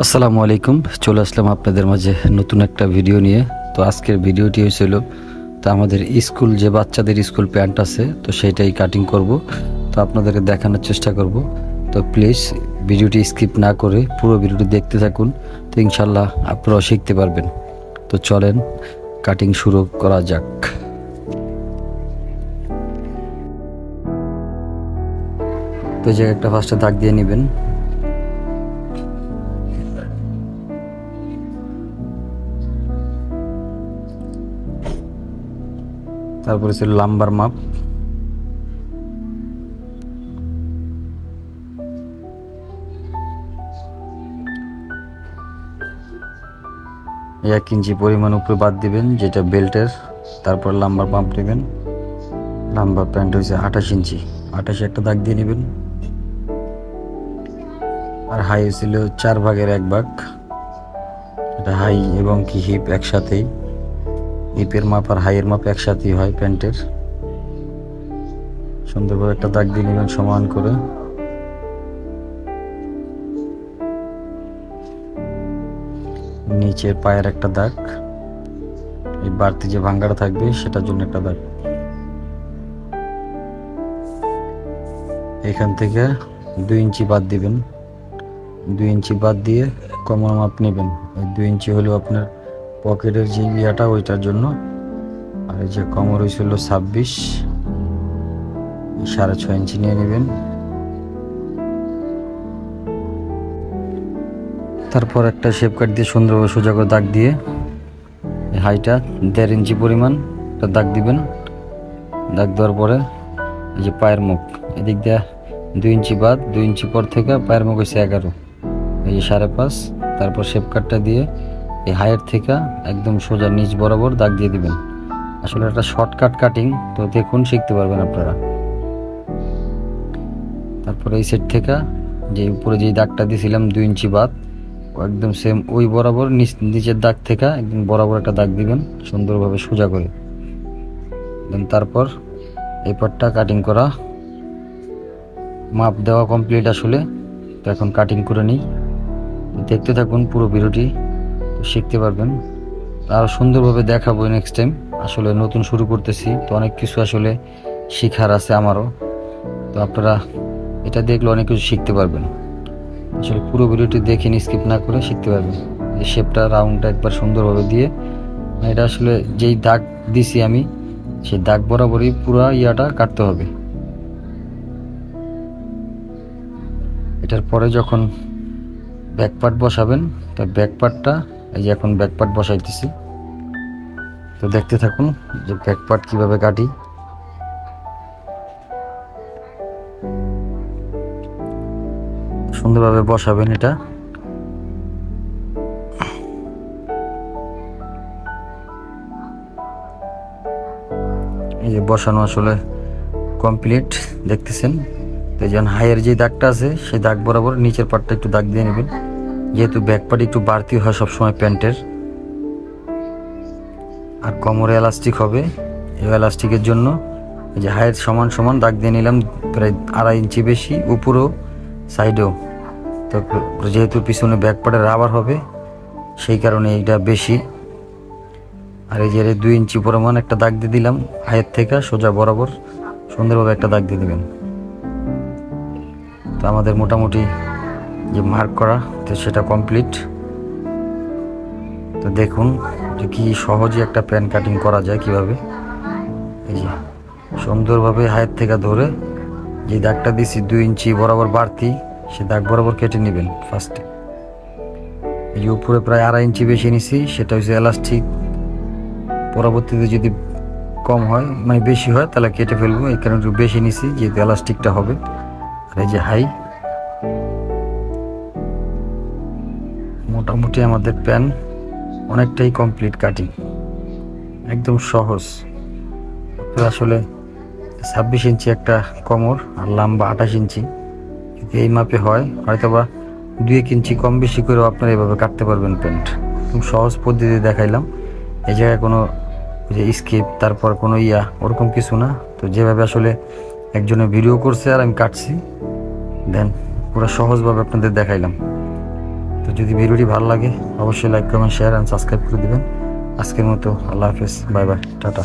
আসসালামু আলাইকুম। চলে আসলাম আপনাদের মাঝে নতুন একটা ভিডিও নিয়ে। তো আজকের ভিডিওটি হয়েছিল তো আমাদের স্কুল যে বাচ্চাদের স্কুল প্যান্ট আছে তো সেটাই কাটিং করব। তো আপনাদেরকে দেখানোর চেষ্টা করব। তো প্লিজ ভিডিওটি স্কিপ না করে পুরো ভিডিওটি দেখতে থাকুন। তো ইনশাল্লাহ আপনারাও শিখতে পারবেন। তো চলেন কাটিং শুরু করা যাক। তো এই জায়গায় একটা ফার্স্টে দাগ দিয়ে নেবেন। তারপরে ছিল লাম্বার মাপ, এক ইঞ্চি পরিমাণ উপরে বাদ দিবেন যেটা বেল্টের। তারপর লাম্বার মাপ নেবেন। লাম্বার প্যান্ট হয়েছে 28 ইঞ্চি, 28 একটা দাগ দিয়ে নেবেন। আর হাই ছিল 4/1 এটা হাই এবং কি হিপ একসাথেই। হিপের মাপ আর হাইয়ের মাপ একসাথেই হয় প্যান্টের। সুন্দরভাবে একটা দাগ দিয়ে নেবেন সমান করে। নিচের পায়ের একটা দাগ, এই বাড়তি যে ভাঙ্গাটা থাকবে সেটার জন্য একটা দাগ। এখান থেকে 2 ইঞ্চি বাদ দিবেন। 2 ইঞ্চি বাদ দিয়ে কোমর মাপ নেবেন। এই 2 ইঞ্চি হলো আপনার পকেটের যে ইয়াটা ওইটার জন্য। আর এই যে কোমর হয়েছিল 26, 6.5 ইঞ্চি নিয়ে নেবেন। তারপর একটা শেপ কাট দিয়ে সুন্দরভাবে সোজা করে দাগ দিয়ে হাইটা 1.5 ইঞ্চি পরিমাণ একটা দাগ দিবেন। দাগ দেওয়ার পরে এই যে পায়ের মুখ এদিক দিয়ে 2 ইঞ্চি বাদ, 2 ইঞ্চি পর থেকে পায়ের মুখ হয়েছে 11, এই যে 5.5। তারপর শেপ কাটটা দিয়ে এই হাইয়ের থেকে একদম সোজা নিচ বরাবর দাগ দিয়ে দিবেন। আসলে একটা শর্টকাট কাটিং, তো দেখুন শিখতে পারবেন আপনারা। তারপরে এই সেট থেকে যে উপরে যেই দাগটা দিয়েছিলাম 2 ইঞ্চি বাদ, একদম সেম ওই বরাবর নিচের দাগ থেকে একদম বরাবর একটা দাগ দিবেন সুন্দরভাবে সোজা করে। দেন তারপর এই পাটটা কাটিং করা মাপ দেওয়া কমপ্লিট আসলে। তো এখন কাটিং করে নিই। দেখতে থাকুন পুরো ভিডিওটি, তো শিখতে পারবেন। আরও সুন্দরভাবে দেখাবো নেক্সট টাইম। আসলে নতুন শুরু করতেছি, তো অনেক কিছু আসলে শিখার আছে আমারও। তো আপনারা এটা দেখলে অনেক কিছু শিখতে পারবেন। আসলে পুরো ভিডিওটি দেখে স্কিপ না করে শিখতে পারবেন। এই শেপটা রাউন্ডটা একবার সুন্দরভাবে দিয়ে এটা আসলে যেই দাগ দিছি আমি সেই দাগ বরাবরই পুরো ইয়াটা কাটতে হবে। এটার পরে যখন ব্যাক পার্ট বসাবেন, তো ব্যাক পার্টটা এই যে এখন ব্যাক পার্ট বসাইতেছি। তো দেখতে থাকুন যে ব্যাক পার্ট কীভাবে কাটি। সুন্দরভাবে বসাবেন এটা। এই যে বসানো আসলে কমপ্লিট দেখতেছেন। তো যেন হাইয়ের যে দাগটা আছে সেই দাগ বরাবর নিচের পার্টটা একটু দাগ দিয়ে নেবেন, যেহেতু ব্যাক পার্ট একটু বাড়তি হয় সবসময় প্যান্টের। আর কোমরে এলাস্টিক হবে, এই এলাস্টিকের জন্য এই যে হাইয়ের সমান সমান দাগ দিয়ে নিলাম প্রায় 2.5 ইঞ্চি বেশি উপরেও সাইডেও। তো যেহেতু পিছনে ব্যাক পার্টে রাবার হবে সেই কারণে এইটা বেশি। আর এই যে 2 ইঞ্চি পরিমাণ একটা দাগ দিয়ে দিলাম হাইয়ের থেকে সোজা বরাবর সুন্দরভাবে একটা দাগ দিয়ে দেবেন। তো আমাদের মোটামুটি যে মার্ক করা তো সেটা কমপ্লিট। তো দেখুন যে কি সহজে একটা প্যান কাটিং করা যায় কিভাবে। এই যে সুন্দরভাবে হাইয়ের থেকে ধরে যে দাগটা দিছি 2 ইঞ্চি বরাবর বাড়তি সে দাগ বরাবর কেটে নেবেন ফার্স্টে। এই যে উপরে প্রায় 2.5 ইঞ্চি বেশি নিছি, সেটা হচ্ছে এলাস্টিক। পরবর্তীতে যদি কম হয় মানে বেশি হয় তাহলে কেটে ফেলবো, এই কারণে একটু বেশি নিছি যেহেতু এলাস্টিকটা হবে। আর এই যে হাই, মোটামুটি আমাদের প্যান অনেকটাই কমপ্লিট কাটিং, একদম সহজ। আসলে 26 ইঞ্চি একটা কোমর আর লম্বা 28 ইঞ্চি, যদি এই মাপে হয় হয়তো বা 2-1 ইঞ্চি কম বেশি করেও আপনারা এভাবে কাটতে পারবেন প্যান্ট। খুব সহজ পদ্ধতি দেখাইলাম। এই জায়গায় কোনো যে স্কিপ তারপর কোনো ওরকম কিছু না। তো যেভাবে আসলে একজনে ভিডিও করছে আর আমি কাটছি, দেন পুরো সহজভাবে আপনাদের দেখাইলাম। তো যদি ভিডিওটি ভালো লাগে অবশ্যই like comment share and subscribe করে দিবেন। আজকের মতো আল্লাহ হাফেজ, বাই বাই, টাটা।